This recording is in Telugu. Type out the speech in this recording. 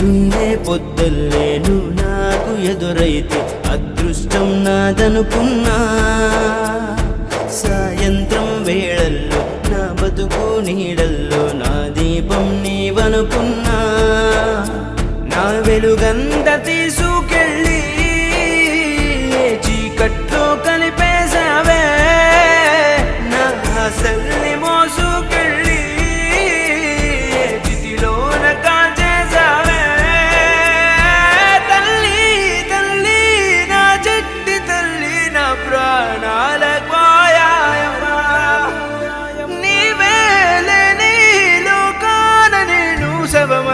పొద్దున్నే పొద్దుల్లే నువ్వు నాకు ఎదురైతే అదృష్టం నాదనుకున్నా. సాయంత్రం వేళల్లో నా బతుకు నీడల్లో నా దీపం నీవనుకున్నా. నా వెలుగంత తీసుకెళ్ళి చీకట్లో కలిపేశావే, నా ఆశల్ని మోసుకెళ్ళి చితిలోన కాల్చేశావే. తల్లి తల్లి నా చెట్టి తల్లి నా ప్రాణాల పోయాయమ్మా. నీవే లేని లోకాన నేను శవమ